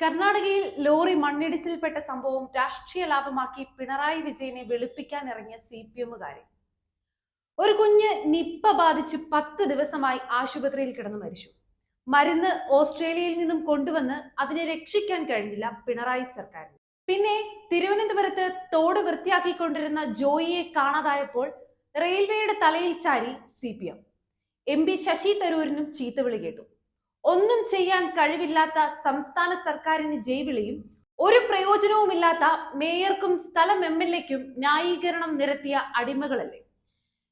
കർണാടകയിൽ ലോറി മണ്ണിടിച്ചിൽപ്പെട്ട സംഭവം രാഷ്ട്രീയ ലാഭമാക്കി പിണറായി വിജയനെ വെളുപ്പിക്കാൻ ഇറങ്ങിയ CPM-കാരെ. ഒരു കുഞ്ഞ് നിപ്പ ബാധിച്ച് 10 ദിവസമായി ആശുപത്രിയിൽ കിടന്നു മരിച്ചു. മരുന്ന് ഓസ്ട്രേലിയയിൽ നിന്നും കൊണ്ടുവന്ന് അതിനെ രക്ഷിക്കാൻ കഴിഞ്ഞില്ല പിണറായി സർക്കാരിന്. പിന്നെ തിരുവനന്തപുരത്ത് തോട് വൃത്തിയാക്കിക്കൊണ്ടിരുന്ന ജോയിയെ കാണാതായപ്പോൾ റെയിൽവേയുടെ തലയിൽ ചാരി CPM. MP ശശി തരൂരിനും ചീത്തവിളി കേട്ടു. ഒന്നും ചെയ്യാൻ കഴിവില്ലാത്ത സംസ്ഥാന സർക്കാരിന് ജൈവിളിയും ഒരു പ്രയോജനവുമില്ലാത്ത മേയർക്കും സ്ഥലം MLA-ക്കും ന്യായീകരണം നിരത്തിയ അടിമകളല്ലേ.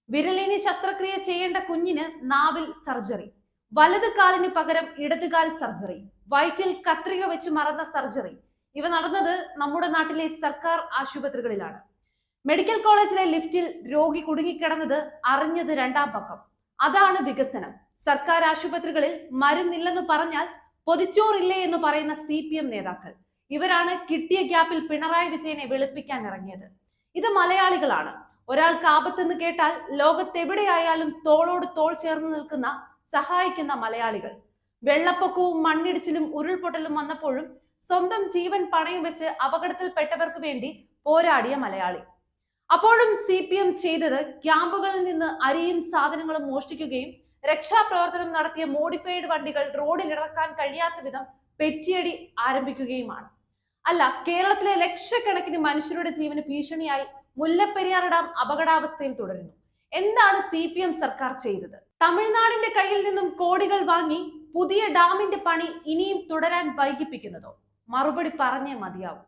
വിരലിന് ശസ്ത്രക്രിയ ചെയ്യേണ്ട കുഞ്ഞിന് നാവിൽ സർജറി, വലത് കാലിന് പകരം ഇടതുകാൽ സർജറി, വയറ്റിൽ കത്രിക വെച്ച് മറന്ന സർജറി. ഇവ നടന്നത് നമ്മുടെ നാട്ടിലെ സർക്കാർ ആശുപത്രികളിലാണ്. മെഡിക്കൽ കോളേജിലെ ലിഫ്റ്റിൽ രോഗി കുടുങ്ങിക്കിടന്നത് അറിഞ്ഞത് രണ്ടാം പക്കം. അതാണ് വികസനം. സർക്കാർ ആശുപത്രികളിൽ മരുന്നില്ലെന്ന് പറഞ്ഞാൽ പൊതിച്ചോറില്ലേ എന്ന് പറയുന്ന CPM നേതാക്കൾ. ഇവരാണ് കിട്ടിയ ഗ്യാപ്പിൽ പിണറായി വിജയനെ വെളുപ്പിക്കാൻ ഇറങ്ങിയത്. ഇത് മലയാളികളാണ്. ഒരാൾക്ക് ആപത്തെന്ന് കേട്ടാൽ ലോകത്തെവിടെയായാലും തോളോട് തോൾ ചേർന്ന് നിൽക്കുന്ന, സഹായിക്കുന്ന മലയാളികൾ. വെള്ളപ്പൊക്കവും മണ്ണിടിച്ചിലും ഉരുൾപൊട്ടലും വന്നപ്പോഴും സ്വന്തം ജീവൻ പണയം വെച്ച് അപകടത്തിൽപ്പെട്ടവർക്ക് വേണ്ടി പോരാടിയ മലയാളി. അപ്പോഴും CPM ചെയ്തത് ക്യാമ്പുകളിൽ നിന്ന് അരിയും സാധനങ്ങളും മോഷ്ടിക്കുകയും രക്ഷാപ്രവർത്തനം നടത്തിയ മോഡിഫൈഡ് വണ്ടികൾ റോഡിൽ ഇറക്കാൻ കഴിയാത്ത വിധം പെറ്റിയടി ആരംഭിക്കുകയുമാണ്. അല്ല, കേരളത്തിലെ ലക്ഷക്കണക്കിന് മനുഷ്യരുടെ ജീവന് ഭീഷണിയായി മുല്ലപ്പെരിയാർ ഡാം അപകടാവസ്ഥയിൽ തുടരുന്നു. എന്താണ് CPM സർക്കാർ ചെയ്തത്? തമിഴ്നാടിന്റെ കയ്യിൽ നിന്നും കോടികൾ വാങ്ങി പുതിയ ഡാമിന്റെ പണി ഇനിയും തുടരാൻ വൈകിപ്പിക്കുന്നതോ? മറുപടി പറഞ്ഞേ മതിയാവും.